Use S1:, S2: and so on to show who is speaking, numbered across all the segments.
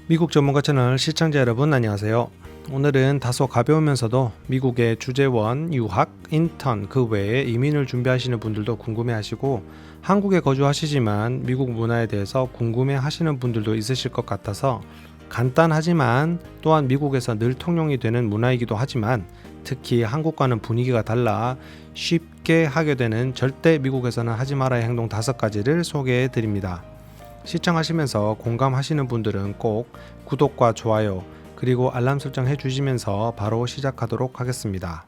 S1: 미국 전문가 채널 시청자 여러분 안녕하세요. 오늘은 다소 가벼우면서도 미국의 주재원, 유학, 인턴 그 외에 이민을 준비하시는 분들도 궁금해하시고 한국에 거주하시지만 미국 문화에 대해서 궁금해하시는 분들도 있으실 것 같아서 간단하지만 또한 미국에서 늘 통용이 되는 문화이기도 하지만 특히 한국과는 분위기가 달라 쉽게 하게 되는 절대 미국에서는 하지 말아야 할 행동 5가지를 소개해 드립니다. 시청하시면서 공감하시는 분들은 꼭 구독과 좋아요 그리고 알람 설정 해주시면서 바로 시작하도록 하겠습니다.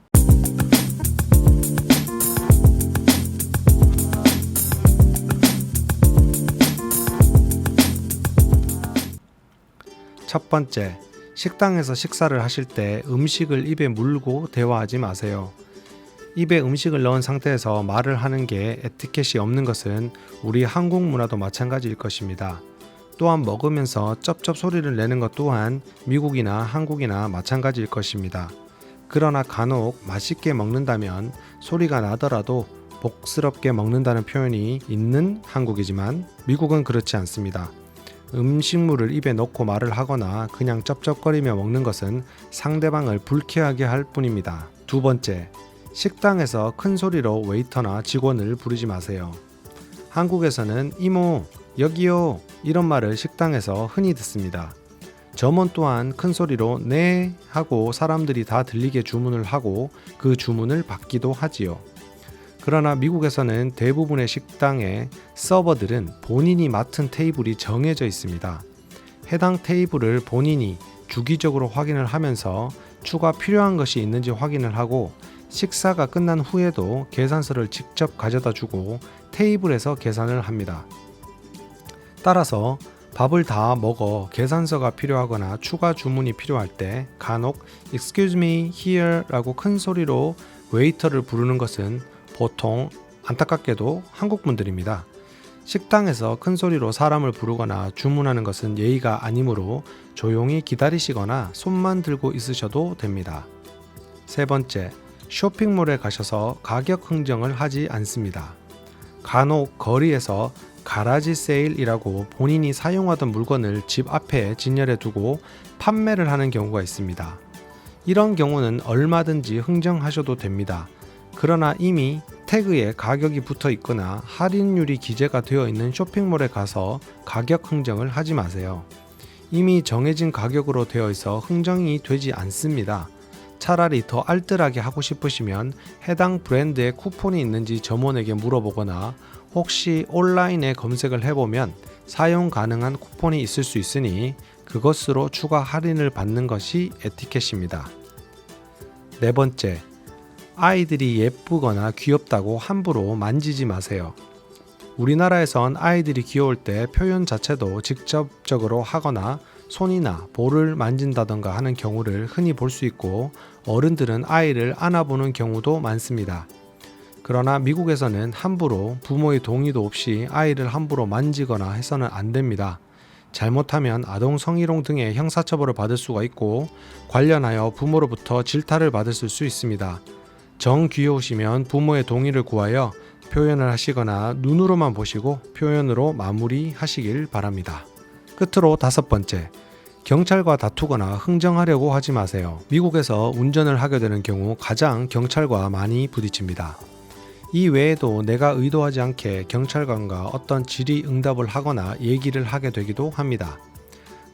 S1: 첫 번째, 식당에서 식사를 하실 때 음식을 입에 물고 대화하지 마세요. 입에 음식을 넣은 상태에서 말을 하는 게 에티켓이 없는 것은 우리 한국 문화도 마찬가지일 것입니다. 또한 먹으면서 쩝쩝 소리를 내는 것 또한 미국이나 한국이나 마찬가지일 것입니다. 그러나 간혹 맛있게 먹는다면 소리가 나더라도 복스럽게 먹는다는 표현이 있는 한국이지만 미국은 그렇지 않습니다. 음식물을 입에 넣고 말을 하거나 그냥 쩝쩝거리며 먹는 것은 상대방을 불쾌하게 할 뿐입니다. 두 번째, 식당에서 큰 소리로 웨이터나 직원을 부르지 마세요. 한국에서는 이모, 여기요 이런 말을 식당에서 흔히 듣습니다. 점원 또한 큰 소리로 네 하고 사람들이 다 들리게 주문을 하고 그 주문을 받기도 하지요. 그러나 미국에서는 대부분의 식당의 서버들은 본인이 맡은 테이블이 정해져 있습니다. 해당 테이블을 본인이 주기적으로 확인을 하면서 추가 필요한 것이 있는지 확인을 하고 식사가 끝난 후에도 계산서를 직접 가져다 주고 테이블에서 계산을 합니다. 따라서 밥을 다 먹어 계산서가 필요하거나 추가 주문이 필요할 때 간혹 Excuse me here 라고 큰 소리로 웨이터를 부르는 것은 보통 안타깝게도 한국 분들입니다. 식당에서 큰 소리로 사람을 부르거나 주문하는 것은 예의가 아니므로 조용히 기다리시거나 손만 들고 있으셔도 됩니다. 세 번째, 쇼핑몰에 가셔서 가격 흥정을 하지 않습니다. 간혹 거리에서 가라지 세일이라고 본인이 사용하던 물건을 집 앞에 진열해 두고 판매를 하는 경우가 있습니다. 이런 경우는 얼마든지 흥정하셔도 됩니다. 그러나 이미 태그에 가격이 붙어 있거나 할인율이 기재가 되어 있는 쇼핑몰에 가서 가격 흥정을 하지 마세요. 이미 정해진 가격으로 되어 있어 흥정이 되지 않습니다. 차라리 더 알뜰하게 하고 싶으시면 해당 브랜드의 쿠폰이 있는지 점원에게 물어보거나 혹시 온라인에 검색을 해보면 사용 가능한 쿠폰이 있을 수 있으니 그것으로 추가 할인을 받는 것이 에티켓입니다. 네 번째, 아이들이 예쁘거나 귀엽다고 함부로 만지지 마세요. 우리나라에선 아이들이 귀여울 때 표현 자체도 직접적으로 하거나 손이나 볼을 만진다던가 하는 경우를 흔히 볼 수 있고 어른들은 아이를 안아보는 경우도 많습니다. 그러나 미국에서는 함부로 부모의 동의도 없이 아이를 함부로 만지거나 해서는 안 됩니다. 잘못하면 아동 성희롱 등의 형사처벌을 받을 수가 있고 관련하여 부모로부터 질타를 받을 수 있습니다. 정 귀여우시면 부모의 동의를 구하여 표현을 하시거나 눈으로만 보시고 표현으로 마무리하시길 바랍니다. 끝으로 다섯 번째, 경찰과 다투거나 흥정하려고 하지 마세요. 미국에서 운전을 하게 되는 경우 가장 경찰과 많이 부딪힙니다. 이 외에도 내가 의도하지 않게 경찰관과 어떤 질의응답을 하거나 얘기를 하게 되기도 합니다.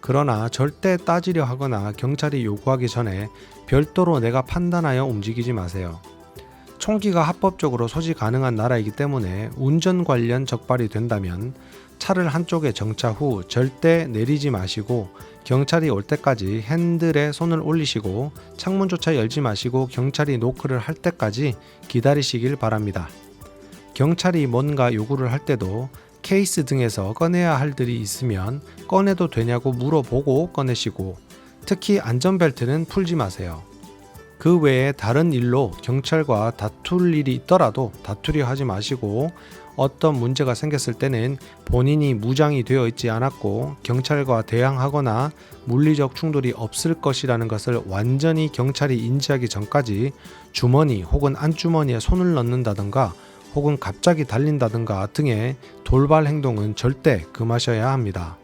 S1: 그러나 절대 따지려 하거나 경찰이 요구하기 전에 별도로 내가 판단하여 움직이지 마세요. 총기가 합법적으로 소지 가능한 나라이기 때문에 운전 관련 적발이 된다면 차를 한쪽에 정차 후 절대 내리지 마시고 경찰이 올 때까지 핸들에 손을 올리시고 창문조차 열지 마시고 경찰이 노크를 할 때까지 기다리시길 바랍니다. 경찰이 뭔가 요구를 할 때도 케이스 등에서 꺼내야 할 들이 있으면 꺼내도 되냐고 물어보고 꺼내시고 특히 안전벨트는 풀지 마세요. 그 외에 다른 일로 경찰과 다툴 일이 있더라도 다투려 하지 마시고 어떤 문제가 생겼을 때는 본인이 무장이 되어 있지 않았고 경찰과 대항하거나 물리적 충돌이 없을 것이라는 것을 완전히 경찰이 인지하기 전까지 주머니 혹은 안주머니에 손을 넣는다든가 혹은 갑자기 달린다든가 등의 돌발 행동은 절대 금하셔야 합니다.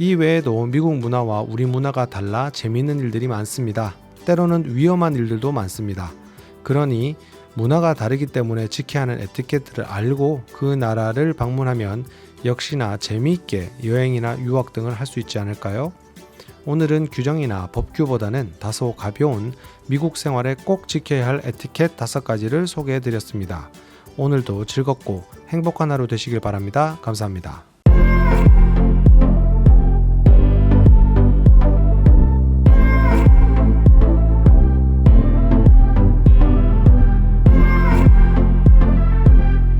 S1: 이 외에도 미국 문화와 우리 문화가 달라 재미있는 일들이 많습니다. 때로는 위험한 일들도 많습니다. 그러니 문화가 다르기 때문에 지켜야 하는 에티켓을 알고 그 나라를 방문하면 역시나 재미있게 여행이나 유학 등을 할 수 있지 않을까요? 오늘은 규정이나 법규보다는 다소 가벼운 미국 생활에 꼭 지켜야 할 에티켓 5가지를 소개해 드렸습니다. 오늘도 즐겁고 행복한 하루 되시길 바랍니다. 감사합니다.